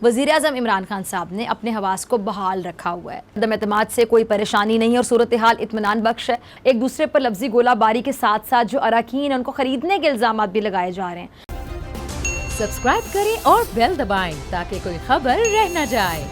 वज़ीर-ए-आज़म इमरान खान साहब ने अपने हवास को बहाल रखा हुआ है। अदम एतमाद से कोई परेशानी नहीं है और सूरत हाल इत्मीनान बख्श है। एक दूसरे पर लफ्जी गोलाबारी के साथ साथ जो अराकीन है उनको खरीदने के इल्जाम भी लगाए जा रहे हैं। सब्सक्राइब करें और बेल दबाएं ताकि कोई खबर रह न जाए।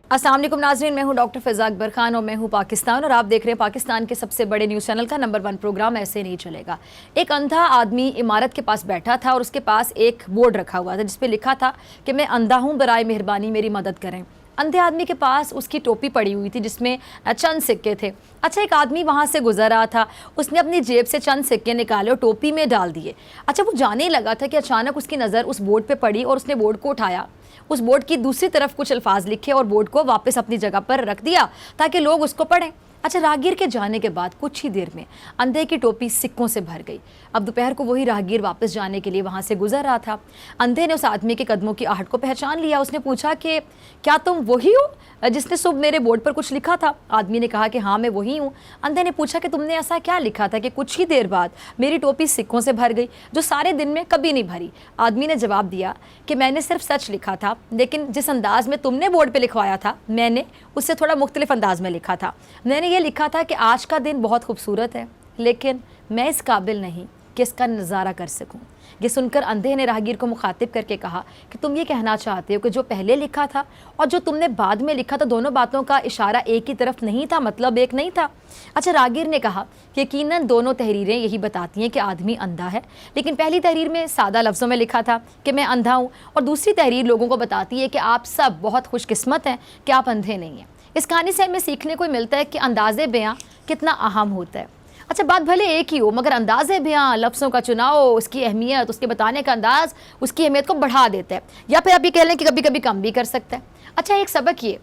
अस्सलाम वालेकुम नाज़रीन, मैं हूं डॉक्टर फ़िज़ा अकबर खान और मैं हूं पाकिस्तान और आप देख रहे हैं पाकिस्तान के सबसे बड़े न्यूज़ चैनल का नंबर 1 प्रोग्राम ऐसे नहीं चलेगा। एक अंधा आदमी इमारत के पास बैठा था और उसके पास एक बोर्ड रखा हुआ था जिस पे लिखा था कि मैं अंधा हूं, बराए मेहरबानी मेरी मदद करें। अंधे आदमी के पास उसकी टोपी पड़ी हुई थी जिसमें चंद सिक्के थे। अच्छा, एक आदमी वहाँ से गुजर रहा था, उसने अपनी जेब से चंद सिक्के निकाले और टोपी में डाल दिए। अच्छा, वो जाने ही लगा था कि अचानक उसकी नज़र उस बोर्ड पे पड़ी और उसने बोर्ड को उठाया, उस बोर्ड की दूसरी तरफ कुछ अल्फाज लिखे और बोर्ड को वापस अपनी जगह पर रख दिया ताकि लोग उसको पढ़ें। अच्छा, राहगीर के जाने के बाद कुछ ही देर में अंधे की टोपी सिक्कों से भर गई। अब दोपहर को वही राहगीर वापस जाने के लिए वहाँ से गुजर रहा था। अंधे ने उस आदमी के कदमों की आहट को पहचान लिया। उसने पूछा कि क्या तुम वही हो जिसने सुबह मेरे बोर्ड पर कुछ लिखा था? आदमी ने कहा कि हाँ, मैं वही हूँ। अंधे ने पूछा कि तुमने ऐसा क्या लिखा था कि कुछ ही देर बाद मेरी टोपी सिक्कों से भर गई जो सारे दिन में कभी नहीं भरी? आदमी ने जवाब दिया कि मैंने सिर्फ सच लिखा था, लेकिन जिस अंदाज में तुमने बोर्ड पर लिखवाया था मैंने उससे थोड़ा मुख्तलिफ अंदाज में लिखा था। मैंने ये लिखा था कि आज का दिन बहुत खूबसूरत है, लेकिन मैं इस काबिल नहीं कि इसका नज़ारा कर सकूं। ये सुनकर अंधे ने राहगीर को मुखातिब करके कहा कि तुम ये कहना चाहते हो कि जो पहले लिखा था और जो तुमने बाद में लिखा था, दोनों बातों का इशारा एक ही तरफ नहीं था, मतलब एक नहीं था? अच्छा, राहगीर ने कहा कि यकीनन दोनों तहरीरें यही बताती हैं कि आदमी अंधा है, लेकिन पहली तहरीर में सादा लफ्ज़ों में लिखा था कि मैं अंधा हूँ और दूसरी तहरीर लोगों को बताती है कि आप सब बहुत खुशकिस्मत हैं कि आप अंधे नहीं हैं। इस कहानी से हमें सीखने को मिलता है कि अंदाज़े बयां कितना अहम होता है। अच्छा, बात भले एक ही हो मगर अंदाज़े बयां, लफ्ज़ों का चुनाव, उसकी अहमियत, उसके बताने का अंदाज़ उसकी अहमियत को बढ़ा देता है, या फिर आप ये कह लें कि कभी कभी कम भी कर सकता है। अच्छा, एक सबक ये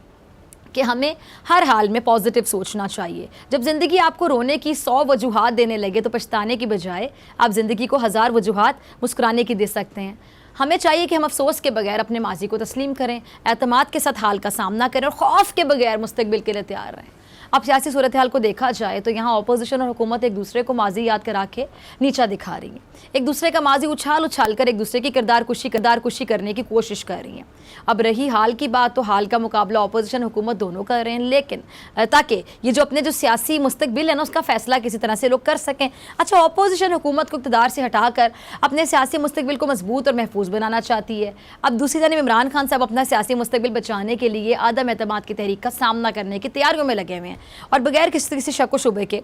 कि हमें हर हाल में पॉजिटिव सोचना चाहिए। जब ज़िंदगी आपको रोने की 100 वजूहात देने लगे तो पछताने की बजाय आप ज़िंदगी को 1000 वजूहात मुस्कुराने की दे सकते हैं। हमें चाहिए कि हम अफसोस के बगैर अपने माजी को तस्लीम करें, एतमाद के साथ हाल का सामना करें और खौफ के बगैर मुस्तकबिल के लिए तैयार रहें। अब सियासी सूरत हाल को देखा जाए तो यहाँ अपोजिशन और हुकूमत एक दूसरे को माजी याद करा के नीचा दिखा रही हैं, एक दूसरे का माजी उछाल उछाल कर एक दूसरे की किरदार कुशी करने की कोशिश कर रही हैं। अब रही हाल की बात, तो हाल का मुकाबला अपोजिशन हुकूमत दोनों कर रहे हैं, लेकिन ताकि ये जो अपने जो सियासी मुस्तकबिल है ना उसका फैसला किसी तरह से लोग कर सकें। अच्छा, अपोजिशन हुकूमत को इक़्तिदार से हटाकर अपने सियासी मुस्तकबिल को मजबूत और महफूज बनाना चाहती है। अब दूसरी जानिब इमरान खान साहब अपना सियासी मुस्तकबिल बचाने के लिए आदम एतमाद की तहरीक का सामना करने की तैयारियों में लगे हुए हैं और बगैर किसी शक व शुबे के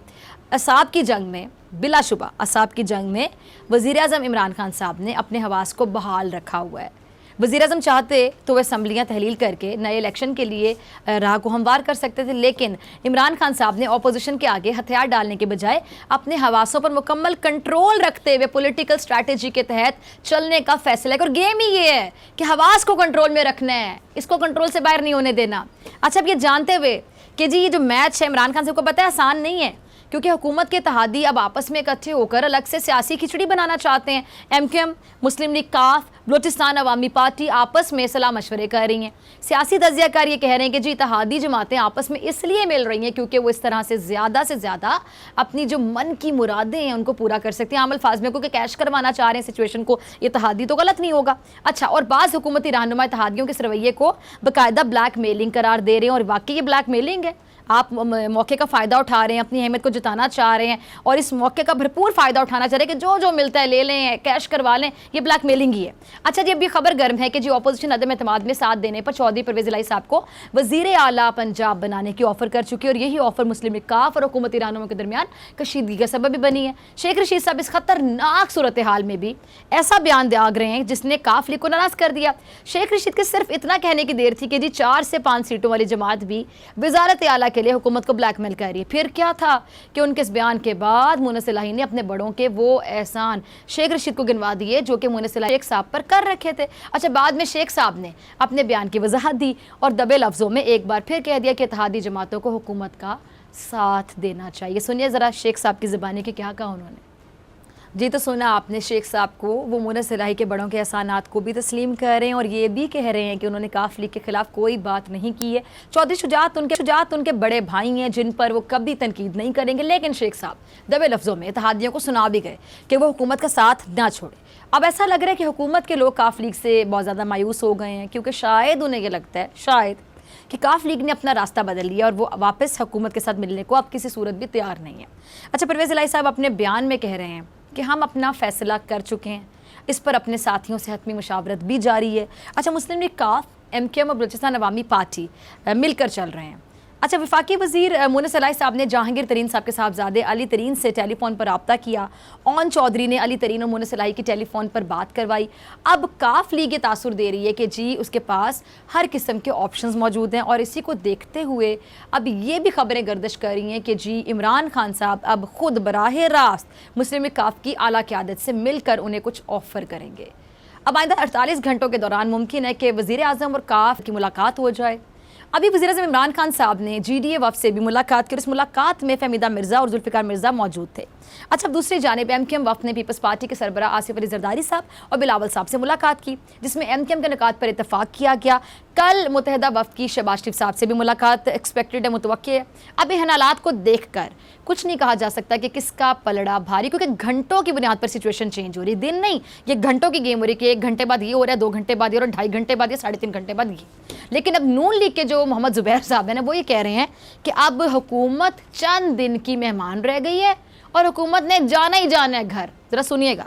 असाब की जंग में, बिलाशुबा असाब की जंग में वज़ीर-ए-आज़म इमरान खान साहब ने अपने हवास को बहाल रखा हुआ है। वज़ीर-ए-आज़म चाहते तो वह असम्बलियाँ तहलील करके नए इलेक्शन के लिए राह को हमवार कर सकते थे, लेकिन इमरान खान साहब ने अपोजिशन के आगे हथियार डालने के बजाय अपने हवासों पर मुकम्मल कंट्रोल रखते हुए पॉलिटिकल स्ट्रैटेजी के तहत चलने का फैसला है। और गेम ही ये है कि हवास को कंट्रोल में रखना है, इसको कंट्रोल से बाहर नहीं होने देना। अच्छा, अब ये जानते हुए कि जी ये जो मैच है इमरान खान साहब को पता है आसान नहीं है, क्योंकि हुकूमत के इत्तेहादी अब आपस में इकट्ठे होकर अलग से सियासी खिचड़ी बनाना चाहते हैं। MQM, मुस्लिम लीग, काफ, बलोचिस्तान अवामी पार्टी आपस में सलाह मशवरे कर रही हैं। सियासी तज्ज़ियाकार ये कह रहे हैं कि जी इत्तेहादी जमातें आपस में इसलिए मिल रही हैं क्योंकि वो इस तरह से ज़्यादा अपनी जो मन की मुरादें हैं उनको पूरा कर सकती हैं। आम अल्फाज में क्योंकि कैश करवाना चाह रहे हैं सिचुएशन को, इत्तेहादी तो गलत नहीं होगा। अच्छा, और बाज़ हुकूमती रहनुमा इत्तेहादियों के इस रवैये को बाकायदा ब्लैक मेलिंग करार दे रहे हैं और वाकई ये ब्लैक मेलिंग है। आप मौके का फ़ायदा उठा रहे हैं, अपनी अहमियत को जताना चाह रहे हैं और इस मौके का भरपूर फ़ायदा उठाना चाह रहे हैं कि जो जो मिलता है ले लें, कैश करवा लें। ये ब्लैक मेलिंग ही है। अच्छा जी, अब ये खबर गर्म है कि जी अपोजिशन अदम एतमाद में साथ देने पर चौधरी परवेज़ इलाही साहब को वज़ीर आला पंजाब बनाने की ऑफ़र कर चुकी है और यही ऑफ़र मुस्लिम लीग काफ और हुकूमती रहनुमाओं के दरमियान कशीदगी का सबब भी बनी है। शेख रशीद साहब इस खतरनाक सूरत हाल में भी ऐसा बयान दाग रहे हैं जिसने काफ लीग को नाराज़ कर दिया। शेख रशीद के सिर्फ इतना कहने की देर थी कि जी 4 से 5 सीटों वाली जमात भी वज़ारत आला के लिए हुकूमत को ब्लैक कर रही है। फिर क्या था कि उनके इस बयान के बाद मुनस इलाही ने अपने बड़ों के वो एहसान शेख रशीद को गिनवा दिए जो कि मुनस इलाही शेख साहब पर कर रखे थे। अच्छा, बाद में शेख साहब ने अपने बयान की वजाहत दी और दबे लफ्जों में एक बार फिर कह दिया कि इत्तेहादी जमातों को हुकूमत का साथ देना चाहिए। सुनिए ज़रा शेख साहब की ज़बानी के क्या कहा उन्होंने। जी, तो सुना आपने शेख साहब को, वो मुनस इलाही के बड़ों के एहसानात को भी तस्लीम कर रहे हैं और ये भी कह रहे हैं कि उन्होंने काफ लीग के खिलाफ कोई बात नहीं की है। चौधरी शुजात उनके बड़े भाई हैं जिन पर वो कभी तनकीद नहीं करेंगे, लेकिन शेख साहब दबे लफ्ज़ों में इत्तेहादियों को सुना भी गए कि वो हुकूमत का साथ ना छोड़े। अब ऐसा लग रहा है कि हुकूमत के लोग काफ लीग से बहुत ज़्यादा मायूस हो गए हैं, क्योंकि शायद उन्हें ये लगता है शायद कि काफ लीग ने अपना रास्ता बदल लिया और वो वापस हुकूमत के साथ मिलने को अब किसी सूरत भी तैयार नहीं है। अच्छा, परवेज़ इलाही साहब अपने बयान में कह रहे हैं कि हम अपना फ़ैसला कर चुके हैं, इस पर अपने साथियों से हतमी मुशावरत भी जारी है। अच्छा, मुस्लिम लीग काफ, MKM और बलूचिस्तान अवामी पार्टी मिलकर चल रहे हैं। अच्छा, वफाकी वज़ीर मुनस इलाही साहब ने जहांगीर तरीन साहब के साहबजादे अली तरीन से टेलीफोन पर रब्ता किया। ओन चौधरी ने अली तरीन और मुनस इलाही की टेलीफोन पर बात करवाई। अब काफ लीग ये तासुर दे रही है कि जी उसके पास हर किस्म के ऑप्शंस मौजूद हैं, और इसी को देखते हुए अब ये भी खबरें गर्दिश कर रही हैं कि जी इमरान खान साहब अब खुद बराह रास्त मुस्लिम लीग काफ की आला क़यादत से मिलकर उन्हें कुछ ऑफ़र करेंगे। अब आइंदा 48 घंटों के दौरान मुमकिन है कि वज़ीर आज़म और काफ की मुलाकात हो जाए। अभी वज़ीर-ए-आज़म इमरान खान साहब ने GDA वफ़द से भी मुलाकात की और इस मुलाकात में फ़हमीदा मिर्ज़ा और जुल्फ़िकार मिर्ज़ा मौजूद थे। अच्छा, दूसरी जानिब MKM वफ़द ने पीपल्स पार्टी के सरबराह आसिफ अली ज़रदारी साहब और बिलावल साहब से मुलाकात की, जिसमें MKM के निकात पर इत्तफ़ाक़ किया गया। कल मुत्तहिदा वफ़द की शहबाज शरीफ साहब से भी मुलाकात एक्सपेक्टेड है, मुतवक्के है। अब इन हालात को देख कर कुछ नहीं कहा जा सकता कि किसका पलड़ा भारी, क्योंकि घंटों की बुनियाद पर सिचुएशन चेंज हो रही है। दिन नहीं, ये घंटों की गेम हो रही है कि 1 घंटे बाद ये हो रहा है, 2 घंटे बाद ये और 2.5 घंटे बाद ये, 3.5 घंटे बाद ये। लेकिन अब नून लीग के जो मोहम्मद ज़ुबैर साहब हैं वो ये कह रहे हैं कि अब हुकूमत चंद दिन की मेहमान रह गई है और हुकूमत ने जाना ही जाना है घर। ज़रा सुनिएगा।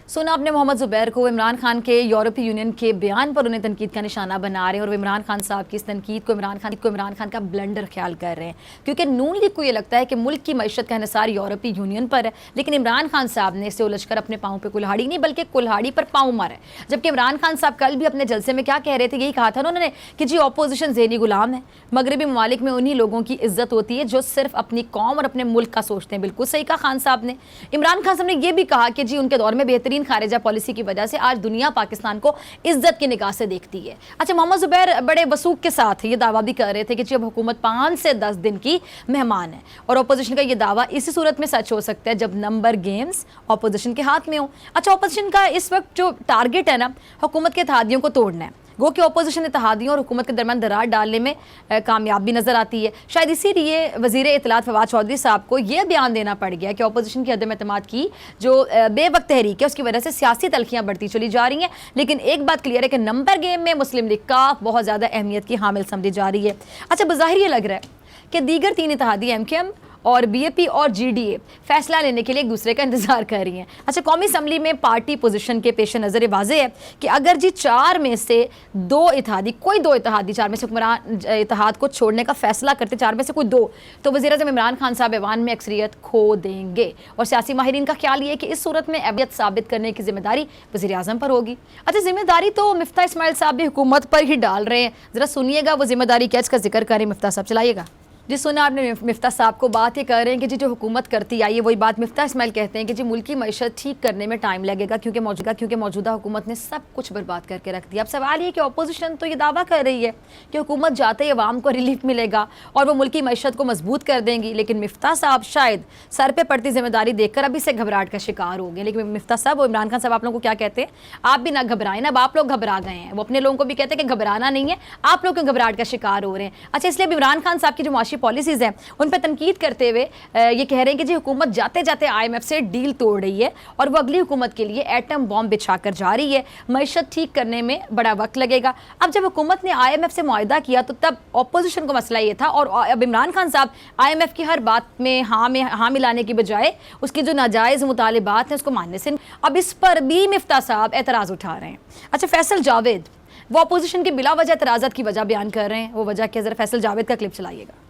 सुना आपने मोहम्मद ज़ुबैर को, इमरान खान के यूरोपीय यूनियन के बयान पर उन्हें तनकीद का निशाना बना रहे हैं और इमरान खान साहब की इस तनकीद को इमरान खान का ब्लंडर ख्याल कर रहे हैं, क्योंकि नून लीग को ये लगता है कि मुल्क की मईशत का इन्हिसार यूरोपीय यूनियन पर है, लेकिन इमरान खान साहब ने इसे उलझकर अपने पाँव पर कुल्हाड़ी नहीं बल्कि कुल्हाड़ी पर पाँव मारा है। जबकि इमरान खान साहब कल भी अपने जलसे में क्या कह रहे थे, यही कहा था उन्होंने कि जी अपोजिशन ज़हनी गुलाम है, मगरबी ममालिक में उन्हीं लोगों की इज्जत होती है जो सिर्फ अपनी कौम और अपने मुल्क का सोचते हैं। बिल्कुल सही कहा खान साहब ने। इमरान खान साहब ने यह भी कहा कि जी उनके दौर में बेहतरीन खारिजा पॉलिसी की वजह से आज दुनिया पाकिस्तान को इज्जत की निगाह से देखती है। अच्छा, मोहम्मद ज़ुबैर बड़े वसूख के साथ ये दावा भी कर रहे थे कि जब हुकूमत 5 से 10 दिन की मेहमान है, और अपोजिशन का ये दावा इसी सूरत में सच हो सकता है जब नंबर गेम्स अपोजिशन के हाथ में हो। अच्छा, अपोजिशन का इस वक्त जो टारगेट है ना, हुकूमत के इत्तेहादियों को तोड़ना है। गो कि अपोजिशन इत्तेहादियों और हुकूमत के दरमियान दरार डालने में कामयाब भी नजर आती है। शायद इसीलिए वज़ीर इत्तलात फवाद चौधरी साहब को यह बयान देना पड़ गया कि अपोजिशन की अदम एतमाद की जो बेवक्त तहरीक है उसकी वजह से सियासी तलखियाँ बढ़ती चली जा रही हैं। लेकिन एक बात क्लियर है कि नंबर गेम में मुस्लिम लीग का बहुत ज़्यादा अहमियत की हामिल समझी जा रही है। अच्छा, बज़ाहिर ये लग रहा है कि दीगर 3 इत्तेहादी MKM और BAP और GDA फैसला लेने के लिए एक दूसरे का इंतजार कर रही हैं। अच्छा, कौमी असम्बली में पार्टी पोजीशन के पेश नज़र वाज़ेह है कि अगर जी 4 में से 2 इत्तेहादी, कोई 2 इत्तेहादी 4 में से हुक्मरान इत्तेहाद को छोड़ने का फैसला करते, 4 में से कोई 2, तो वज़ीर-ए-आज़म इमरान खान साहब ऐवान में अक्सरियत खो देंगे। और सियासी माहिरीन का ख्याल ये है कि इस सूरत में अहमियत साबित करने की जिम्मेदारी वज़ीर-ए-आज़म पर होगी। अच्छा, जिम्मेदारी तो मिफ्ता इस्माइल साहब भी हुकूमत पर ही डाल रहे हैं। ज़रा सुनिएगा वो जिम्मेदारी क्या, इसका जिक्र करें मिफ्ता साहब, चलाइएगा। जी, सुना आपने मिफ्ता साहब को, बात ये कर रहे हैं कि जी जो हुकूमत करती आई है वही बात मिफ्ता इस्माइल कहते हैं कि जी मुल्क की मईशत ठीक करने में टाइम लगेगा, क्योंकि मौजूदा हुकूमत ने सब कुछ बर्बाद करके रख दिया। अब सवाल ये कि अपोजिशन तो ये दावा कर रही है कि हुकूमत जाते ही अवाम को रिलीफ मिलेगा और वो मुल्क की मईशत को मजबूत कर देंगी, लेकिन मिफ्ता साहब शायद सर पर पड़ती जिम्मेदारी देखकर अभी से घबराहट का शिकार हो गए। लेकिन मिफ्ता साहब, वो इमरान खान साहब आप लोगों को क्या कहते हैं, आप भी ना घबराएं ना, अब आप लोग घबरा गए हैं। वो अपने लोगों को भी कहते हैं कि घबराना नहीं है, आप लोग क्यों घबराहट का शिकार हो रहे हैं। अच्छा, इसलिए इमरान खान साहब की जो माशी पॉलिसीज़ हैं उन पर तनकीद करते हुए ये कह रहे हैं कि जी हुकूमत जाते जाते IMF से डील तोड़ रही है और वो अगली हुकूमत के लिए एटम बॉम्ब बिछाकर जा रही है। मईशत ठीक करने में बड़ा वक्त लगेगा। अब जब हुकूमत ने IMF से मुआहदा किया तो तब अपोजिशन को मसला ये था, और अब इमरान खान साहब IMF की हर बात में हाँ मिलाने की बजाय उसकी जो नाजायज़ मुतालिबात हैं उसको मानने से अब इस पर भी मिफ्ता साहब एतराज़ उठा रहे हैं। अच्छा, फैसल जावेद वो अपोजिशन की बिला वजह एतराज़त की वजह बयान कर रहे हैं। वो वजह क्या, ज़रा फैसल जावेद का क्लिप चलाइएगा।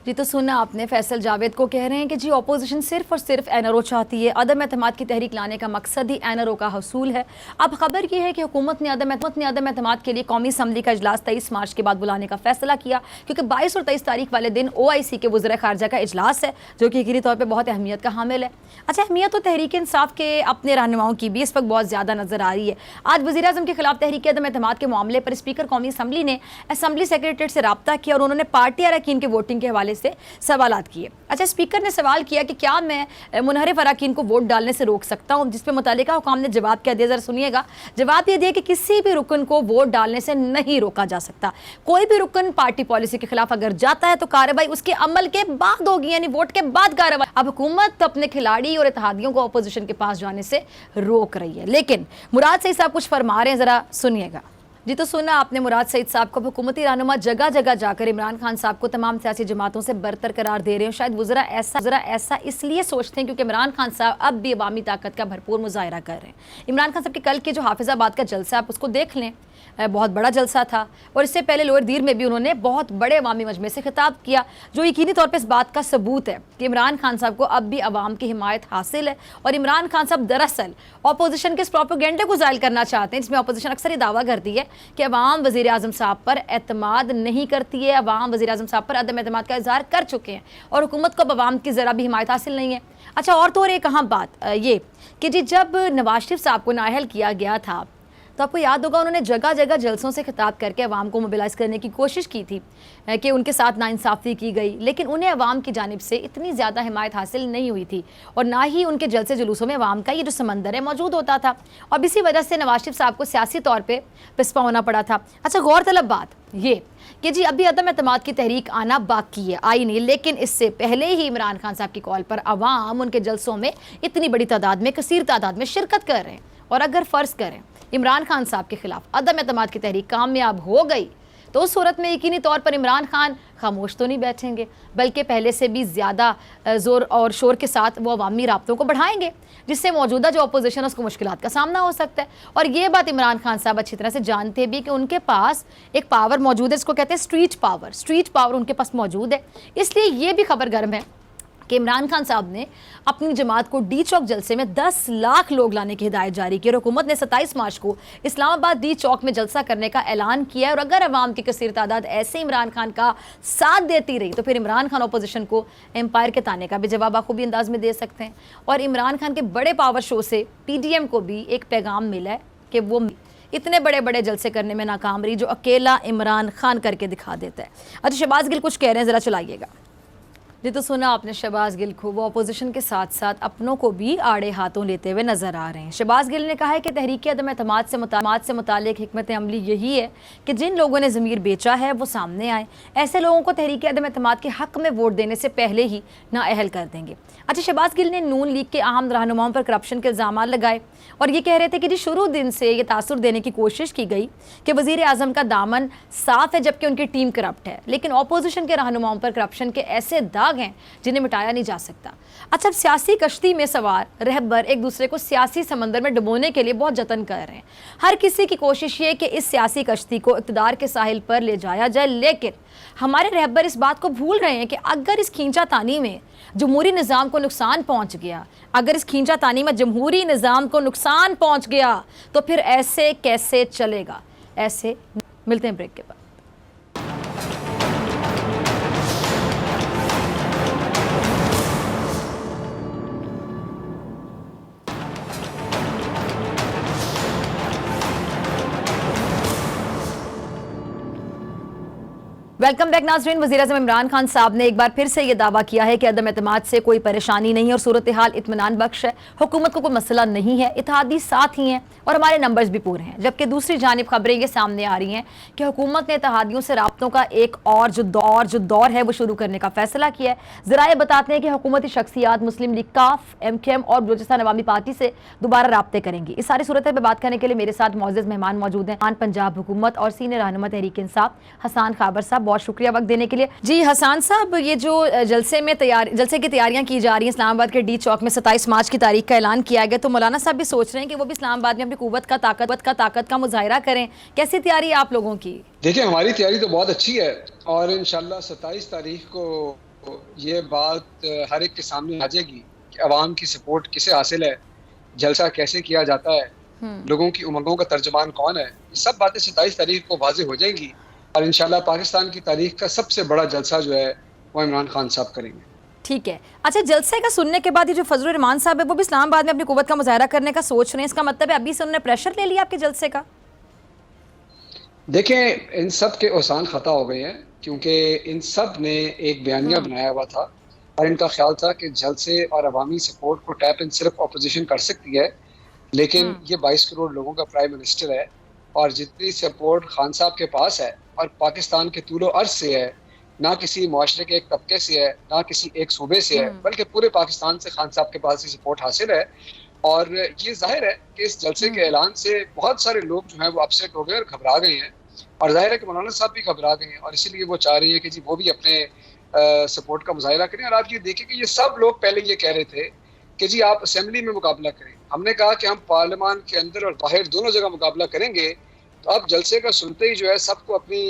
जी, तो सुना आपने, फैसल जावेद को कह रहे हैं कि जी अपोजिशन सिर्फ और सिर्फ NRO चाहती है, अदम एतमाद की तहरीक लाने का मकसद ही NRO का हसूल है। अब खबर ये है कि हुकूमत ने अदम एतमाद के लिए कौमी असम्बली का इजलास 23 मार्च के बाद बुलाने का फैसला किया, क्योंकि 22 और 23 तारीख वाले दिन OIC के वज़ीर ख़ारजा का इजलास है, जो कि यकीनी तौर पर बहुत अहमियत का हामिल है। अच्छा, अहमियत तो तहरीक इंसाफ के अपने रहनुमाओं की भी इस वक्त बहुत ज़्यादा नजर आ रही है। आज वज़ीर-ए-आज़म के खिलाफ तहरीक अदम एतमाद के मामले पर स्पीकर कौमी असम्बली ने असम्बली सेक्रेटरीट से रब्ता किया और उन्होंने पार्टी अरकान के वोटिंग के हवाले से सवालात किए। अच्छा, स्पीकर ने सवाल किया कि क्या मैं मुनहरिफ अराकीन को वोट डालने से रोक सकता हूँ, जिस पे मुतल्लिका हुकाम ने जवाब क्या दिया, जरा सुनिएगा। जवाब ये दिया कि किसी भी रुकन को वोट डालने से नहीं रोका जा सकता। कोई भी रुकन पार्टी पॉलिसी के खिलाफ अगर जाता है तो कार्रवाई उसके अमल के बाद होगी, यानी वोट के बाद कार्रवाई। अब हुकूमत अपने खिलाड़ी और इत्तेहादियों को अपोजिशन के पास जाने से रोक रही है, लेकिन मुराद सईद साहब कुछ फरमा रहे हैं, जरा सुनिएगा। जी, तो सुना आपने मुराद सईद साहब को। हुकूमती रहनुमा जगह जगह जाकर इमरान खान साहब को तमाम सियासी जमातों से बरतर करार दे रहे हैं। शायद वज़रा ऐसा इसलिए सोचते हैं क्योंकि इमरान खान साहब अब भी अवामी ताकत का भरपूर मुजाहिरा कर रहे हैं। इमरान खान साहब के कल के जो हाफिजाबाद का जलसा, आप उसको देख लें, बहुत बड़ा जलसा था। और इससे पहले लोअर दीर में भी उन्होंने बहुत बड़े अवामी मजमे से खिताब किया, जो यकीनी तौर पर इस बात का सबूत है कि इमरान खान साहब को अब भी अवाम की हिमायत हासिल है। और इमरान खान साहब दरअसल अपोजिशन के इस प्रोपेगेंडे को ज़ायल करना चाहते हैं, जिसमें अपोजिशन अक्सर ये दावा करती है कि अवाम वज़ीर आज़म साहब पर एतमाद नहीं करती है, अवाम वज़ीर आज़म साहब पर अदम एतमाद का इज़हार कर चुके हैं और हुकूमत को अब अवाम की ज़रा भी हिमायत हासिल नहीं है। अच्छा, और तो और एक अहम बात ये कि जी, जब नवाज शरीफ साहब को नाअहल किया गया था तो आपको याद होगा उन्होंने जगह जगह जलसों से खिताब करके अवाम को मोबिलाइज़ करने की कोशिश की थी कि उनके साथ नाइंसाफ़ी की गई, लेकिन उन्हें अवाम की जानिब से इतनी ज़्यादा हिमायत हासिल नहीं हुई थी और ना ही उनके जलसे जुलूसों में अवाम का ये जो समंदर है मौजूद होता था, और इसी वजह से नवाज शरीफ साहब को सियासी तौर पर पिस्पा होना पड़ा था। अच्छा, गौरतलब बात ये कि जी अभी अदम एतमाद की तहरीक आना बाकी है, आई नहीं, लेकिन इससे पहले ही इमरान खान साहब की कॉल पर अवाम उनके जलसों में इतनी बड़ी तादाद में, कसीर तादाद में शिरकत कर रहे हैं। और अगर फ़र्ज़ करें इमरान खान साहब के खिलाफ अदम एतमाद की तहरीक कामयाब हो गई तो उस सूरत में यकीनी तौर पर इमरान खान खामोश तो नहीं बैठेंगे, बल्कि पहले से भी ज़्यादा ज़ोर और शोर के साथ वो अवामी राब्तों को बढ़ाएंगे, जिससे मौजूदा जो अपोजिशन है उसको मुश्किलात का सामना हो सकता है। और ये बात इमरान खान साहब अच्छी तरह से जानते भी कि उनके पास एक पावर मौजूद है, जिसको कहते हैं स्ट्रीट पावर उनके पास मौजूद है। इसलिए ये भी खबर गर्म है कि इमरान खान साहब ने अपनी जमात को डी चौक जलसे में 10 लाख लोग लाने की हिदायत जारी की और हुकूमत ने 27 मार्च को इस्लामाबाद डी चौक में जलसा करने का ऐलान किया। और अगर अवाम की कसीर तादाद ऐसे इमरान खान का साथ देती रही तो फिर इमरान खान अपोजिशन को एम्पायर के ताने का भी जवाब बखूबी अंदाज में दे सकते हैं। और इमरान खान के बड़े पावर शो से PDM को भी एक पैगाम मिला है कि वो इतने बड़े बड़े जलसे करने में नाकाम रही जो अकेला इमरान खान करके दिखा देता है। अच्छा, शहबाज गिल कुछ कह रहे हैं, ज़रा चलाइएगा। जी, तो सुना आपने शहबाज गिल को, वो अपोजिशन के साथ साथ अपनों को भी आड़े हाथों लेते हुए नजर आ रहे हैं। शहबाज गिल ने कहा है कि तहरीक अदम एतमाद से मुतालिक हिकमत अमली यही है कि जिन लोगों ने ज़मीर बेचा है वो सामने आए, ऐसे लोगों को तहरीक अदम एतमाद के हक़ में वोट देने से पहले ही नाअहल कर देंगे। अच्छा, शहबाज गिल ने नून लीग के अहम रहनुमाओं पर करप्शन के इल्ज़ाम लगाए और ये कह रहे थे कि जी शुरू दिन से ये तासुर देने की कोशिश की गई कि वज़ीर आज़म का दामन साफ़ है जबकि उनकी टीम करप्ट है, लेकिन अपोजिशन के रहनुमाओं पर करप्शन के ऐसे दाग हैं जिन्हें मिटाया नहीं जा सकता। अच्छा, सियासी कश्ती में सवार रहबर एक दूसरे को सियासी समंदर में डुबोने के लिए बहुत जतन कर रहे हैं। हर किसी की कोशिश ये कि इस सियासी कश्ती को इक़्तिदार के साहिल पर ले जाया जाए, लेकिन हमारे रहबर इस बात को भूल रहे हैं कि अगर इस खींचातानी में जमहूरी निज़ाम को नुकसान पहुँच गया, अगर इस खींचातानी में जमहूरी निज़ाम को नुकसान पहुँच गया तो फिर ऐसे कैसे चलेगा। ऐसे मिलते हैं ब्रेक के बाद। वेलकम बैक नाज़रीन। वज़ीर-ए-आज़म इमरान खान साहब ने एक बार फिर से ये दावा किया है कि अदम एतमाद से कोई परेशानी नहीं है और सूरत हाल इत्मीनान बख्श है, हुकूमत को कोई मसला नहीं है, इत्तेहादी साथ ही हैं और हमारे नंबर्स भी पूरे हैं। जबकि दूसरी जानिब खबरें ये सामने आ रही हैं कि हुकूमत ने इत्तेहादियों से राब्तों का एक और जो दौर है वो शुरू करने का फैसला किया है। ज़राए बताते हैं कि हुकूमती शख्सियात मुस्लिम लीग, काफ, MKM और बलूचिस्तान अवामी पार्टी से दोबारा राब्ते करेंगी। इस सारी सूरत पर बात करने के लिए मेरे साथ मौजूद मेहमान मौजूद हैं पंजाब हुकूमत और सीनियर रहनुमा तहरीक इंसाफ हसन खाबर साहब। बहुत शुक्रिया वक्त देने के लिए। जी हसन साहब, ये जो जलसे की तैयारियां की जा रही हैं, इस्लामाबाद के डी चौक में 27 मार्च की तारीख का ऐलान किया गया, तो मौलाना साहब भी सोच रहे हैं कि वो भी इस्लामाबाद में अपनी कुव्वत का ताकत का मुजाहिरा करें। कैसी तैयारी है आप लोगों की? देखिए, हमारी तैयारी तो बहुत अच्छी है और इंशाल्लाह 27 तारीख को ये बात हर एक के सामने आ जाएगी कि अवाम की सपोर्ट किसे हासिल है, जलसा कैसे किया जाता है, लोगों की उमंगों का तर्जुमान कौन है। ये सब बातें 27 तारीख को वाज़ेह हो जाएंगी और इंशाल्लाह पाकिस्तान की तारीख का सबसे बड़ा जलसा जो है वो इमरान खान साहब करेंगे। ठीक है। अच्छा, जलसे का सुनने के बाद ये जो फजलुर रहमान साहब है वो भी इस्लामाबाद में अपनी कुव्वत का मुजाहिरा करने का सोच रहे हैं, इसका मतलब है अभी से उन्होंने प्रेशर ले लिया आपके जलसे का? देखें, इन सब के ओसान ख़ता हो गए हैं क्योंकि इन सब ने एक बयानिया बनाया हुआ था और इनका ख्याल था कि जलसे और अवामी सपोर्ट को टैप इन सिर्फ अपोजिशन कर सकती है, लेकिन ये 22 करोड़ लोगों का प्राइम मिनिस्टर है और जितनी सपोर्ट खान साहब के पास है और पाकिस्तान के तूलो अर्ज से है, ना किसी मुआशरे के एक तबके से है, ना किसी एक सूबे से है, बल्कि पूरे पाकिस्तान से खान साहब के पास ही सपोर्ट हासिल है। और ये जाहिर है कि इस जलसे के ऐलान से बहुत सारे लोग जो हैं वो अपसेट हो गए और घबरा गए हैं, और जाहिर है कि मौलाना साहब भी घबरा गए हैं और इसीलिए वो चाह रही है कि जी वो भी अपने सपोर्ट का मुजाहिरा करें। और आप ये देखें कि ये सब लोग पहले ये कह रहे थे कि जी आप असेंबली में मुकाबला करें, हमने कहा कि हम पार्लियामान के अंदर और बाहर दोनों जगह मुकाबला करेंगे। तो अब जलसे का सुनते ही जो है सबको अपनी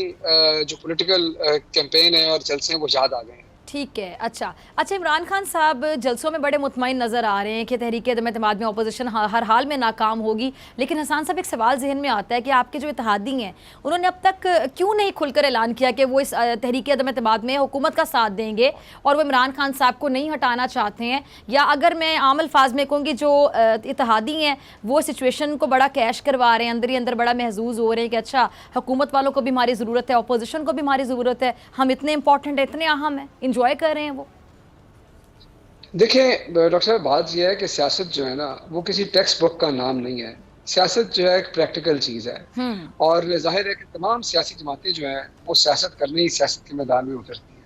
जो पॉलिटिकल कैंपेन है और जलसे हैं वो याद आ गए हैं। ठीक है। अच्छा, इमरान खान साहब जलसों में बड़े मुतमईन नज़र आ रहे हैं कि तहरीक अदम-ए-एतमाद में अपोजिशन हर हाल में नाकाम होगी, लेकिन हसन साहब एक सवाल जहन में आता है कि आपके जो इत्तेहादी हैं उन्होंने अब तक क्यों नहीं खुलकर ऐलान किया कि वो इस तहरीक अदम-ए-एतमाद में हुकूमत का साथ देंगे और वो इमरान खान साहब को नहीं हटाना चाहते हैं? या अगर मैं आम अल्फाज में कहूँगी, जो इत्तेहादी हैं वो सिचुएशन को बड़ा कैश करवा रहे हैं, अंदर ही अंदर बड़ा महजूज हो रहे हैं कि अच्छा हुकूमत वालों को भी हमारी ज़रूरत है, अपोजिशन को भी हमारी ज़रूरत है, हम इतने इंपॉर्टेंट हैं, इतने अहम हैं, इंजॉय कर रहे हैं वो? देखिए डॉक्टर साहब, बात यह है कि सियासत जो है ना वो किसी टेक्स्ट बुक का नाम नहीं है। सियासत जो है एक प्रैक्टिकल चीज़ है और जाहिर है कि तमाम सियासी जमातें जो हैं वो सियासत करने ही सियासत के मैदान में उतरती हैं।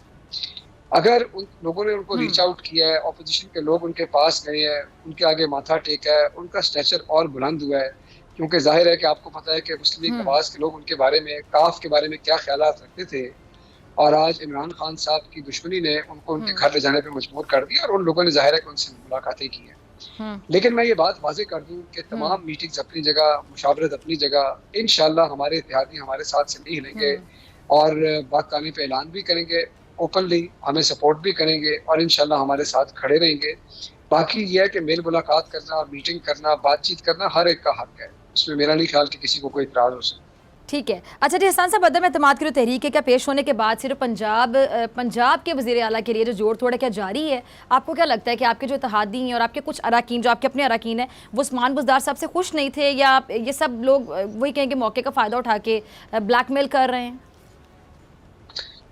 अगर उन लोगों ने उनको रीच आउट किया है, अपोजिशन के लोग उनके पास गए हैं, उनके आगे माथा टेका है, उनका स्टैचर और बुलंद हुआ है, क्योंकि जाहिर है कि आपको पता है कि मुस्लिम लीग नवाज के लोग उनके बारे में, काफ के बारे में क्या ख्यालात रखते थे, और आज इमरान खान साहब की दुश्मनी ने उनको उनके घर ले जाने पे मजबूर कर दिया और उन लोगों ने जाहिर है कि उनसे मुलाकातें की हैं। लेकिन मैं ये बात वाजे कर दूं कि तमाम मीटिंग्स अपनी जगह, मुशावरत अपनी जगह, इंशाल्लाह हमारे इत्तेहादी हमारे साथ से नहीं हिलेंगे और बाकानी पे ऐलान भी करेंगे, ओपनली हमें सपोर्ट भी करेंगे और इंशाल्लाह हमारे साथ खड़े रहेंगे। बाकी ये है कि मेल मुलाकात करना, मीटिंग करना, बातचीत करना हर एक का हक है, इसमें मेरा नहीं ख्याल कि किसी को कोई इतराज़ हो सकता। ठीक है। अच्छा जी, हसन साहब अदम-ए-एतमाद की जो तहरीक है, क्या पेश होने के बाद सिर्फ पंजाब के वज़ीर आला के लिए जो जोड़ तोड़ है क्या जारी है? आपको क्या लगता है कि आपके जो इत्तेहादी हैं और आपके कुछ अराकीन, जो आपके अपने अराकीन हैं, वो उस्मान बुज़दार साहब से खुश नहीं थे, या ये सब लोग वही कहेंगे मौके का फ़ायदा उठा के ब्लैकमेल कर रहे हैं?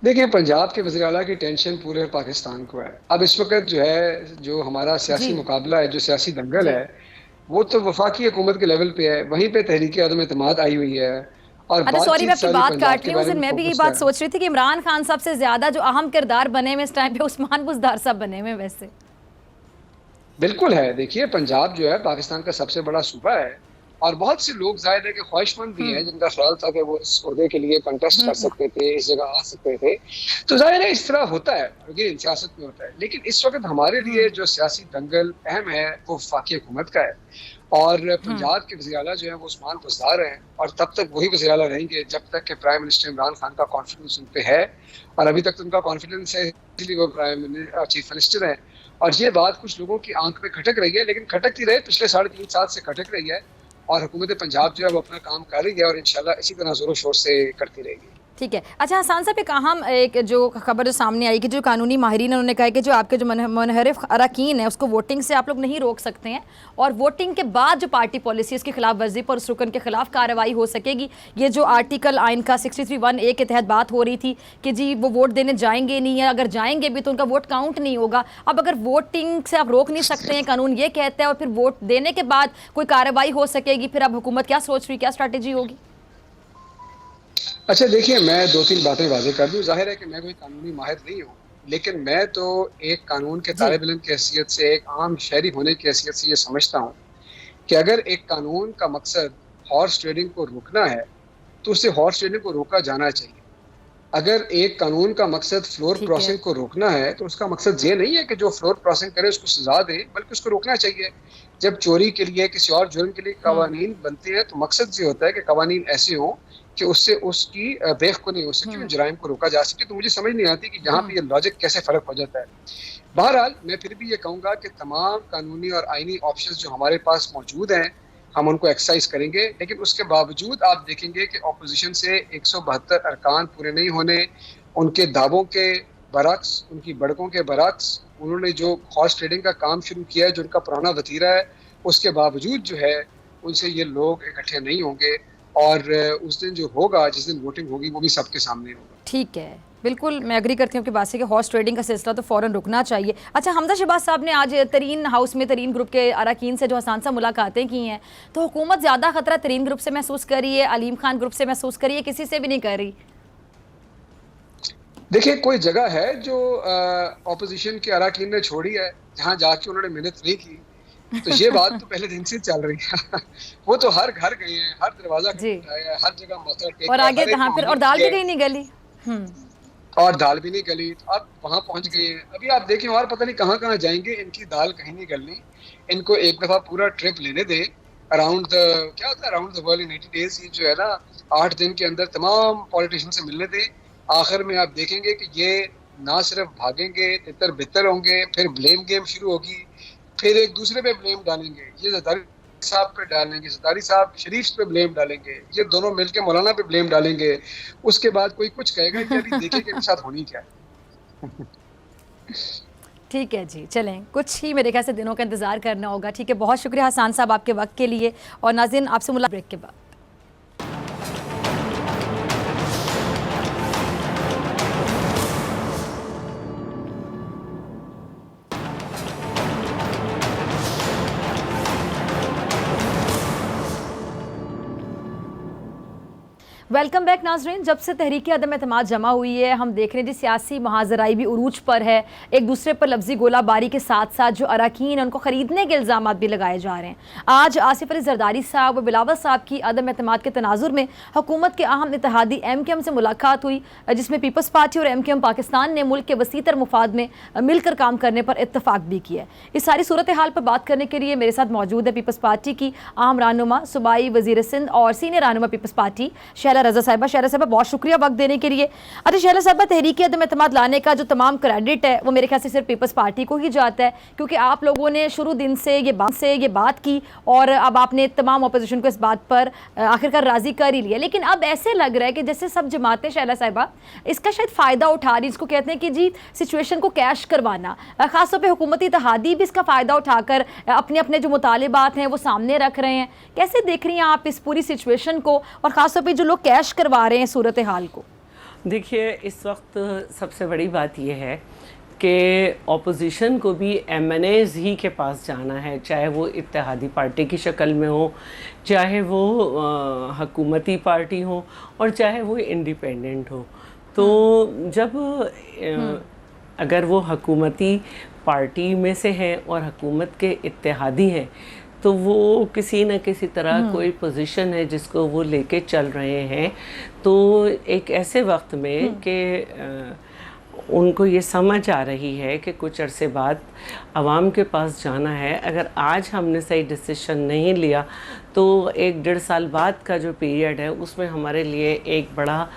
देखिए, पंजाब के वज़ीर आला की टेंशन पूरे पाकिस्तान को है। अब इस वक्त जो है, जो हमारा सियासी मुकाबला है, जो सियासी दंगल है, वो तो वफाकी हुकूमत के लेवल पे है, वहीं पे तहरीक अदम-ए-एतमाद आई हुई है। और अच्छा सॉरी, मैं आपकी बात काट रही हूँ, मैं भी यही बात है। सोच रही थी कि इमरान खान साहब से ज़्यादा जो अहम किरदार बने हुए इस टाइम पे उस्मान बुज़दार साहब बने हुए। वैसे बिल्कुल है। देखिए, पंजाब जो है पाकिस्तान का सबसे बड़ा सूबा है और बहुत से लोग जाहिर है कि ख्वाहिशमंद भी हैं, जिनका ख्याल था कि वो इस ओहदे के लिए कंटेस्ट कर सकते थे, इस जगह आ सकते थे। तो जाहिर है इस तरह होता है, ये सियासत में होता है। लेकिन इस वक्त हमारे लिए जो सियासी दंगल अहम है वो वफाकी हुकूमत का है और पंजाब के वज़ीर आला जो है वो उस्मान बुज़दार हैं और तब तक वही वज़ीर आला रहेंगे जब तक कि प्राइम मिनिस्टर इमरान खान का कॉन्फिडेंस उन पे है, और अभी तक तो उनका कॉन्फिडेंस है, इसलिए वो चीफ मिनिस्टर हैं। और ये बात कुछ लोगों की आंख में खटक रही है, लेकिन खटकती रहे, पिछले 3.5 साल से खटक रही है और हुकूमत पंजाब जो है वो अपना काम कर रही है और इंशाल्लाह इसी तरह जोरों शोर से करती रहेगी। ठीक है। अच्छा हसन साहब, एक अहम एक जो खबर जो सामने आई कि जो कानूनी माहिरीन उन्होंने कहा कि जो आपके जो मुनहरिफ अरकान है उसको वोटिंग से आप लोग नहीं रोक सकते हैं और वोटिंग के बाद जो पार्टी पॉलिसी इसकी खिलाफ वर्जी पर उस रुकन के खिलाफ कार्रवाई हो सकेगी। ये जो आर्टिकल आइन का 63(1)(a) के तहत बात हो रही थी कि जी वो वोट देने जाएंगे नहीं, है अगर जाएंगे भी तो उनका वोट काउंट नहीं होगा। अब अगर वोटिंग से आप रोक नहीं सकते हैं, कानून ये कहता है, और फिर वोट देने के बाद कोई कार्रवाई हो सकेगी, फिर अब हुकूमत क्या सोच रही, क्या स्ट्रैटेजी होगी? अच्छा देखिए, मैं 2-3 बातें वाज़ेह कर दूं। जाहिर है कि मैं कोई कानूनी माहिर नहीं हूँ, लेकिन मैं तो एक कानून के तालिब इल्म की हैसियत से, एक आम शहरी होने की हैसियत से ये समझता हूँ कि अगर एक कानून का मकसद हॉर्स ट्रेडिंग को रोकना है तो उससे हॉर्स ट्रेडिंग को रोका जाना चाहिए। अगर एक कानून का मकसद फ्लोर क्रॉसिंग को रोकना है तो उसका मकसद ये नहीं है कि जो फ्लोर क्रॉसिंग करे उसको सजा दे, बल्कि उसको रोकना चाहिए। जब चोरी के लिए, किसी और जुर्म के लिए कवानीन बनते हैं तो मकसद ये होता है कि कवानीन ऐसे हों कि उससे उसकी बेखुदी हो सके, उन जराइम को रोका जा सके। तो मुझे समझ नहीं आती कि यहाँ पे ये लॉजिक कैसे फ़र्क हो जाता है। बहरहाल मैं फिर भी ये कहूँगा कि तमाम कानूनी और आइनी ऑप्शंस जो हमारे पास मौजूद हैं हम उनको एक्सरसाइज करेंगे, लेकिन उसके बावजूद आप देखेंगे कि अपोजिशन से 172 अरकान पूरे नहीं होने, उनके दावों के बरक्स, उनकी बढ़कों के बरक्स, उन्होंने जो हॉर्स ट्रेडिंग का काम शुरू किया है जो उनका पुराना वतीरा है, उसके बावजूद जो है उनसे ये लोग इकट्ठे नहीं होंगे और उस दिन जो होगा, जिस दिन वोटिंग होगी, वो भी सबके सामने होगा। ठीक है। बिल्कुल मैं एग्री करती हूँ आपकी बात से कि हॉर्स ट्रेडिंग का सिलसिला तो फ़ौरन रुकना चाहिए। अच्छा, हमजा शहबाज साहब ने आज तरीन हाउस में तरीन ग्रुप के अरकान से जो हसान सा मुलाकातें की हैं, तो हुकूमत ज़्यादा ख़तरा तरीन ग्रुप से महसूस कर रही है, अलीम खान ग्रुप से महसूस कर रही है, किसी से भी नहीं कर रही? देखिए, कोई जगह है जो ऑपोजिशन के अरकान ने छोड़ी है, जहाँ जाके उन्होंने मेहनत नहीं की, तो ये बात तो पहले दिन से चल रही है। वो तो हर घर गए हैं, हर दरवाजा जी, खटखटाया है, हर जगह मसला टेका और है, आगे हर एक हाँ, को फिर और मदद दाल की भी है, कहीं नहीं गली। और दाल भी नहीं गली। तो अब वहां पहुंच गए हैं। अभी आप देखें और पता नहीं कहाँ कहाँ जाएंगे, इनकी दाल कहीं नहीं गलनी। इनको एक दफा पूरा ट्रिप लेने दें अराउंड द, क्या होता है, around the world in 80 days. ये जो है ना, 8 दिन के अंदर तमाम पॉलिटिशियन से मिलने दें। आखिर में आप देखेंगे कि ये ना सिर्फ भागेंगे, तितर बितर होंगे, फिर ब्लेम गेम शुरू होगी, फिर एक दूसरे पे ब्लेम डालेंगे। ये जरदारी साहब पे डालेंगे, जरदारी साहब शरीफ पे ब्लेम डालेंगे, ये दोनों मिलके मौलाना पे ब्लेम डालेंगे। उसके बाद कोई कुछ कहेगा कि अभी देखिए कि इनके साथ होनी क्या है। ठीक है जी, चलें, कुछ ही मेरे ख्याल से दिनों का इंतज़ार करना होगा। ठीक है, बहुत शुक्रिया हसान साहब आपके वक्त के लिए। और नाज़रीन, आपसे मुलाकात ब्रेक के बाद। वेलकम बैक नाजरीन। जब से तहरीक अदम एतमाद जमा हुई है, हम देख रहे हैं जी सियासी महाजराई भी उरूज पर है। एक दूसरे पर लफ्जी गोलाबारी के साथ साथ जो अरकान हैं उनको ख़रीदने के इल्ज़ाम भी लगाए जा रहे हैं। आज आसिफ अली जरदारी साहब और बिलावल साहब की अदम एतमाद के तनाजुर में हुकूमत के अहम इत्तेहादी MKM से मुलाकात हुई, जिसमें पीपल्स पार्टी और MKM पाकिस्तान ने मुल्क के वसीतर मुफाद में मिलकर काम करने पर इत्तफाक भी किया है। इस सारी सूरत हाल पर बात करने के लिए मेरे साथ मौजूद है पीपल्स पार्टी की अहम रहनुमा, सूबाई वज़ीर सिंध और सीनियर रहनुमा पीपल्स पार्टी शैला रज़ा साहिबा। शैला साहिबा, बहुत शुक्रिया वक्त देने के लिए। अच्छा शैला साहिबा, तहरीक अदम एतमाद लाने का जो तमाम क्रेडिट है वो मेरे ख्याल से सिर्फ पीपल्स पार्टी को ही जाता है, क्योंकि आप लोगों ने शुरू दिन से ये बात की और अब आपने तमाम अपोजिशन को इस बात पर आखिरकार राजी कर ही लिया। लेकिन अब ऐसे लग रहा है कि जैसे सब जमातें शैला साहिबा इसका शायद फ़ायदा उठा रही, इसको कहते हैं कि जी सिचुएशन को कैश करवाना, ख़ासतौर पर हुकूमती इत्तेहादी भी इसका फ़ायदा उठाकर अपने अपने जो मुतालिबात हैं वो सामने रख रहे हैं। कैसे देख रही हैं आप इस पूरी सिचुएशन को, और ख़ासतौर पर जो लोग कैश करवा रहे हैं सूरत हाल को? देखिए, इस वक्त सबसे बड़ी बात यह है कि ऑपोजिशन को भी MNAs ही के पास जाना है, चाहे वो इत्तेहादी पार्टी की शक्ल में हो, चाहे वो हकूमती पार्टी हो, और चाहे वो इंडिपेंडेंट हो। तो जब अगर वो हकूमती पार्टी में से हैं और हुकूमत के इत्तेहादी हैं, तो वो किसी न किसी तरह कोई पोजीशन है जिसको वो लेके चल रहे हैं। तो एक ऐसे वक्त में कि उनको ये समझ आ रही है कि कुछ अरसे बाद आवाम के पास जाना है। अगर आज हमने सही डिसीजन नहीं लिया तो 1-1.5 साल बाद का जो पीरियड है उसमें हमारे लिए एक बड़ा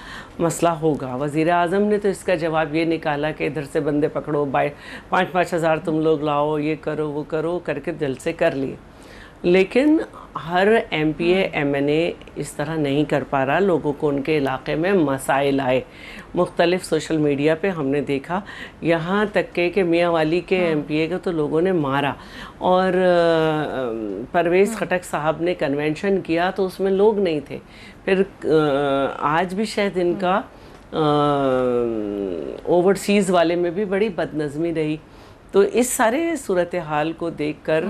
मसला होगा। वज़ीर आज़म ने तो इसका जवाब ये निकाला कि इधर से बंदे पकड़ो, 5-5 हज़ार तुम लोग लाओ, ये करो वो करो करके दिल से कर लिए। लेकिन हर MPA MNA इस तरह नहीं कर पा रहा। लोगों को उनके इलाके में मसाइल आए, मुख्तलिफ सोशल मीडिया पे हमने देखा, यहाँ तक के मियाँ वाली के MPA को तो लोगों ने मारा। और परवेज़ खटक साहब ने कन्वेंशन किया तो उसमें लोग नहीं थे। फिर आज भी शायद इनका ओवरसीज़ वाले में भी बड़ी बदनज़मी रही। तो इस सारे सूरत हाल को देखकर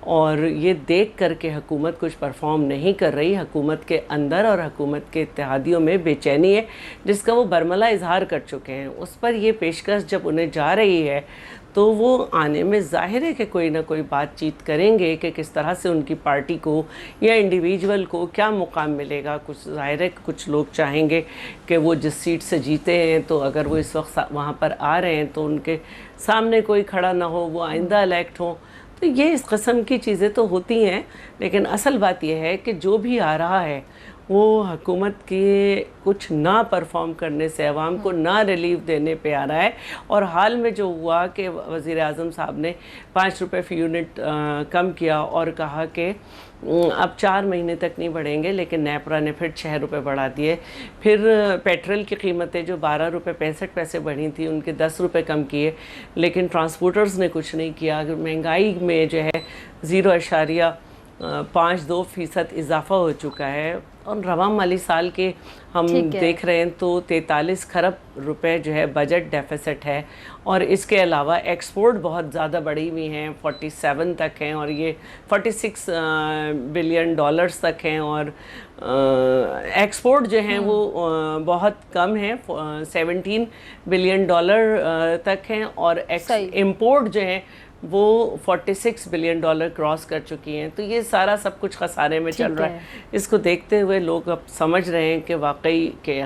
और ये देख कर के हुकूमत कुछ परफॉर्म नहीं कर रही, हुकूमत के अंदर और हुकूमत के इत्तेहादियों में बेचैनी है, जिसका वो बरमला इजहार कर चुके हैं। उस पर ये पेशकश जब उन्हें जा रही है तो वो आने में ज़ाहिर है कि कोई ना कोई बातचीत करेंगे कि किस तरह से उनकी पार्टी को या इंडिविजुअल को क्या मुकाम मिलेगा। कुछ ज़ाहिर है कि कुछ लोग चाहेंगे कि वो जिस सीट से जीते हैं, तो अगर वो इस वक्त वहाँ पर आ रहे हैं तो उनके सामने कोई खड़ा ना हो, वो आइंदा इलेक्ट हो। तो ये इस किस्म की चीज़ें तो होती हैं, लेकिन असल बात यह है कि जो भी आ रहा है वो हुकूमत के कुछ ना परफॉर्म करने से, अवाम को ना रिलीफ देने पे आ रहा है। और हाल में जो हुआ कि वज़ीर आज़म साहब ने 5 रुपये फ़ी यूनिट कम किया और कहा कि अब 4 महीने तक नहीं बढ़ेंगे, लेकिन नेपरा ने फिर 6 रुपये बढ़ा दिए। फिर पेट्रोल की कीमतें जो 12 रुपये 65 पैसे बढ़ी थी, उनके 10 रुपये कम किए, लेकिन ट्रांसपोर्टर्स ने कुछ नहीं किया। महंगाई में जो है 5.2% इजाफा हो चुका है और रवा माली साल के हम देख रहे हैं तो 43 खरब रुपए जो है बजट डेफिसिट है और इसके अलावा एक्सपोर्ट बहुत ज़्यादा बढ़ी हुई हैं, 47 तक हैं और ये 46 बिलियन डॉलर्स तक हैं और एक्सपोर्ट जो हैं वो बहुत कम है, 17 बिलियन डॉलर तक हैं और इम्पोर्ट जो है वो 46 बिलियन डॉलर क्रॉस कर चुकी हैं। तो ये सारा सब कुछ खसारे में चल रहा है। इसको देखते हुए लोग अब समझ रहे हैं कि वाकई के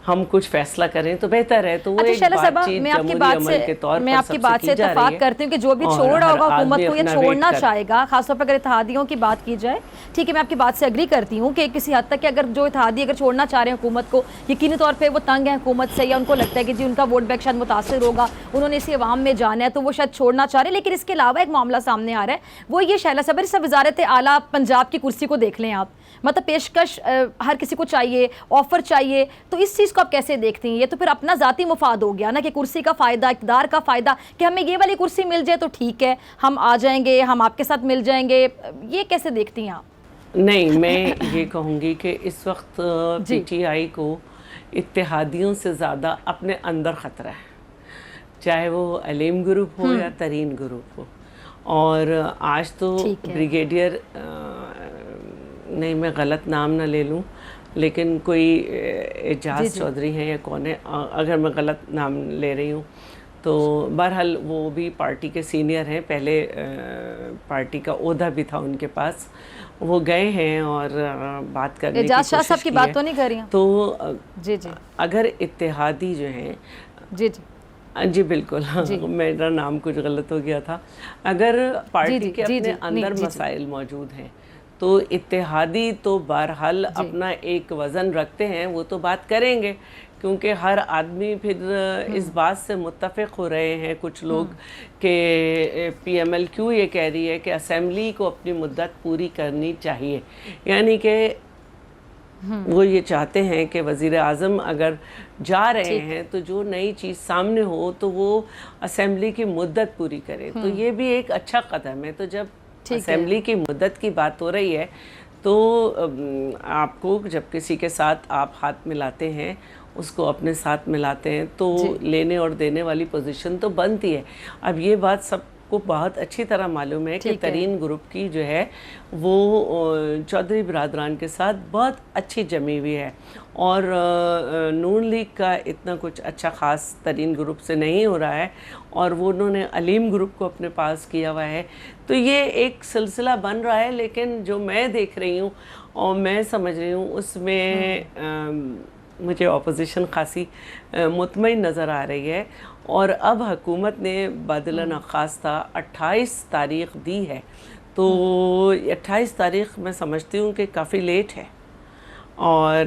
हम कुछ फैसला करें तो बेहतर है। तो वो एक बातचीत जमहूरी अमल के तौर पर मैं आपकी बात से इत्तेफाक करती हूँ कि जो भी छोड़ रहा होगा हुकूमत को ये छोड़ना चाहेगा, खासतौर पर अगर इत्तेहादियों की बात की जाए, ठीक है मैं आपकी बात से एग्री करती हूँ कि किसी हद तक अगर जो इत्तेहादी अगर छोड़ना चाह रहे हैं हुकूमत को, यकीनी तौर पर वो तंग है हुकूमत से या उनको लगता है कि जी उनका वोट बैंक शायद मुतासर होगा, उन्होंने इसी अवाम में जाना है तो वो शायद छोड़ना चाह रहे हैं। लेकिन इसके अलावा एक मामला सामने आ रहा है, वो ये शैला सबर सब वजारत आला पंजाब की कुर्सी को देख लें आप, मतलब पेशकश हर किसी को चाहिए, ऑफर चाहिए, तो इस चीज़ को आप कैसे देखती हैं? ये तो फिर अपना ज़ाती मुफाद हो गया ना कि कुर्सी का फ़ायदा, इक़्तिदार का फ़ायदा कि हमें ये वाली कुर्सी मिल जाए तो ठीक है, हम आ जाएंगे, हम आपके साथ मिल जाएंगे, ये कैसे देखती हैं आप? नहीं, मैं ये कहूँगी कि इस वक्त पीटीआई को इत्तेहादियों से ज़्यादा अपने अंदर ख़तरा है, चाहे वो अलीम ग्रुप हो या तरीन ग्रुप हो। और आज तो ब्रिगेडियर नहीं मैं गलत नाम ना ले लूँ, लेकिन कोई एजाज चौधरी हैं या कौन है, अगर मैं गलत नाम ले रही हूँ तो बहरहाल वो भी पार्टी के सीनियर हैं, पहले पार्टी का ओहदा भी था उनके पास, वो गए हैं और बात करने की कोशिश की बात तो नहीं कर रही हैं। तो जी अगर इत्तेहादी जो हैं जी बिल्कुल हाँ, मेरा नाम कुछ गलत हो गया था, अगर पार्टी के अपने अंदर मसाइल मौजूद हैं तो इत्तेहादी तो बहरहाल अपना एक वज़न रखते हैं, वो तो बात करेंगे क्योंकि हर आदमी फिर इस बात से मुत्तफ़िक़ हो रहे हैं कुछ लोग कि PMLQ ये कह रही है कि असेंबली को अपनी मुद्दत पूरी करनी चाहिए, यानी कि वो ये चाहते हैं कि वज़ीर आज़म अगर जा रहे हैं तो जो नई चीज़ सामने हो तो वो असेंबली की मुद्दत पूरी करे, तो ये भी एक अच्छा कदम है। तो जब असेंबली की मुद्दत की बात हो रही है तो आपको जब किसी के साथ आप हाथ मिलाते हैं, उसको अपने साथ मिलाते हैं तो लेने और देने वाली पोजीशन तो बनती है। अब ये बात सबको बहुत अच्छी तरह मालूम है कि तरीन ग्रुप की जो है वो चौधरी बिरादरान के साथ बहुत अच्छी जमी हुई है और नून लीग का इतना कुछ अच्छा ख़ास तरीन ग्रुप से नहीं हो रहा है और वो उन्होंने अलीम ग्रुप को अपने पास किया हुआ है। तो ये एक सिलसिला बन रहा है, लेकिन जो मैं देख रही हूँ और मैं समझ रही हूँ उसमें मुझे अपोजिशन खासी मुतमईन नज़र आ रही है। और अब हुकूमत ने बदलन ख़ास्ता 28 तारीख़ दी है, तो 28 तारीख़ मैं समझती हूँ कि काफ़ी लेट है और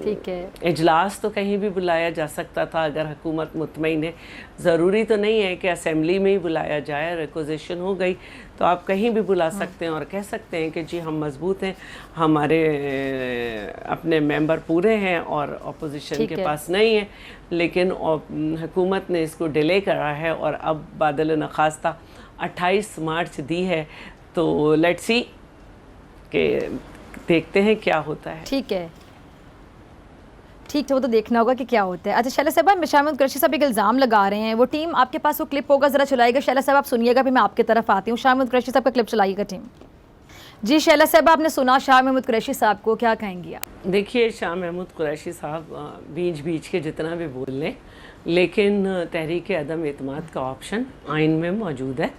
ठीक है, इजलास तो कहीं भी बुलाया जा सकता था अगर हुकूमत मुतमईन है। ज़रूरी तो नहीं है कि असेंबली में ही बुलाया जाए, रिक्वेजिशन हो गई तो आप कहीं भी बुला सकते हैं और कह सकते हैं कि जी हम मजबूत हैं, हमारे अपने मेंबर पूरे हैं और अपोजिशन के पास नहीं है, लेकिन हुकूमत ने इसको डिले करा है और अब बादल नखास्ता 28 मार्च दी है। तो लेट्स सी के देखते हैं क्या होता है। ठीक है, ठीक है, वो तो देखना होगा कि क्या होता है। अच्छा शैला साहब, शामिद कुरैशी साहब एक इल्ज़ाम लगा रहे हैं, वो टीम आपके पास वो क्लिप होगा, ज़रा चलाइएगा शैला साहब, आप सुनिएगा, फिर मैं आपकी तरफ आती हूँ। शामिद कुरैशी साहब का क्लिप चलाइएगा टीम। जी शैला साहब, आपने सुना शाह महमूद कुरैशी साहब को, क्या कहेंगी आप? देखिए, शाह महमूद कुरैशी साहब बीच बीच के जितना भी बोल लें, लेकिन तहरीक अदम एतमाद का ऑप्शन आइन में मौजूद है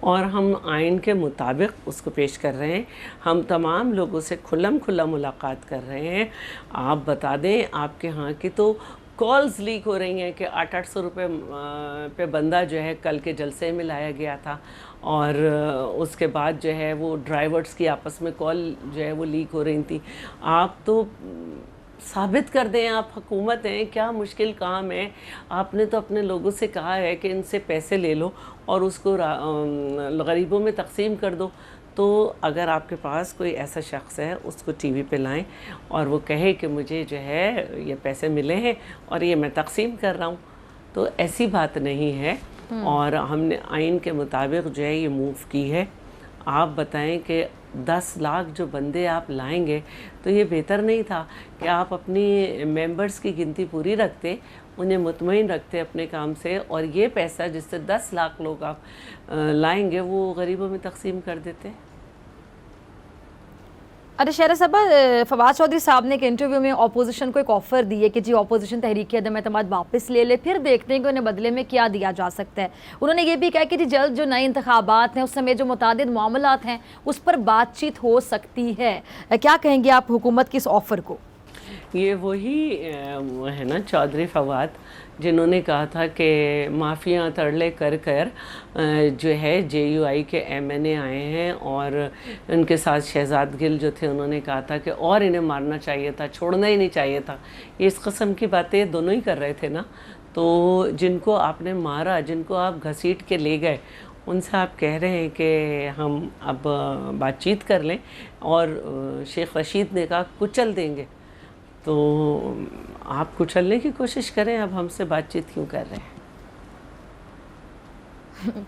और हम आइन के मुताबिक उसको पेश कर रहे हैं। हम तमाम लोगों से खुल्लम खुल्ला मुलाकात कर रहे हैं। आप बता दें, आपके यहाँ की तो कॉल्स लीक हो रही हैं कि 800 रुपये पे बंदा जो है कल के जलसे में लाया गया था और उसके बाद जो है वो ड्राइवर्स की आपस में कॉल जो है वो लीक हो रही थी। आप तो साबित कर दें, आप हुकूमत हैं, क्या मुश्किल काम है। आपने तो अपने लोगों से कहा है कि इनसे पैसे ले लो और उसको गरीबों में तकसीम कर दो। तो अगर आपके पास कोई ऐसा शख्स है, उसको टीवी पे लाएं और वो कहे कि मुझे जो है ये पैसे मिले हैं और ये मैं तकसीम कर रहा हूँ, तो ऐसी बात नहीं है। और हमने आइन के मुताबिक जो है ये मूव की है। आप बताएं कि 10 लाख जो बंदे आप लाएंगे, तो ये बेहतर नहीं था कि आप अपनी मेंबर्स की गिनती पूरी रखते, उन्हें मुतमईन रखते अपने काम से, और ये पैसा जिससे 10 लाख लोग आप लाएंगे वो गरीबों में तकसीम कर देते। अरे शहरा साहबा, फवाद चौधरी साहब ने एक इंटरव्यू में अपोजिशन को एक ऑफ़र दी है कि जी अपोजिशन तहरीक अदम एतमाद वापस ले ले, फिर देखते हैं कि उन्हें बदले में क्या दिया जा सकता है। उन्होंने ये भी कहा कि जी जल्द जो नए इंतखाबात हैं उस समय जो मुतादिद मामलात हैं उस पर बातचीत हो सकती है। क्या कहेंगे आप हुकूमत की इस ऑफ़र को? ये वही है ना चौधरी फवाद, जिन्होंने कहा था कि माफिया तरले कर कर जो है JUI के MNA आए हैं, और उनके साथ शहजाद गिल जो थे उन्होंने कहा था कि और इन्हें मारना चाहिए था, छोड़ना ही नहीं चाहिए था। ये इस कस्म की बातें दोनों ही कर रहे थे ना। तो जिनको आपने मारा, जिनको आप घसीट के ले गए, उनसे आप कह रहे हैं कि हम अब बातचीत कर लें, और शेख रशीद ने कहा कुचल देंगे। तो आप कुचलने की कोशिश करें, अब हमसे बातचीत क्यों कर रहे हैं?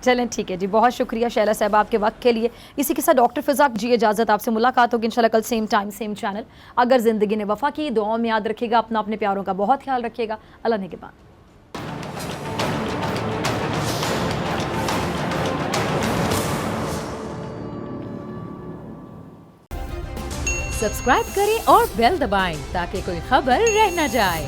चलें ठीक है जी, बहुत शुक्रिया शैला साहब आपके वक्त के लिए। इसी के साथ डॉक्टर फिज़ा जी इजाज़त, आपसे मुलाकात होगी इंशाल्लाह कल सेम टाइम सेम चैनल। अगर ज़िंदगी ने वफ़ा की, दुआओं में याद रखिएगा अपना, अपने प्यारों का बहुत ख्याल रखिएगा। अल्लाह निगहबान। सब्सक्राइब करें और बेल दबाएं ताकि कोई खबर रह न जाए।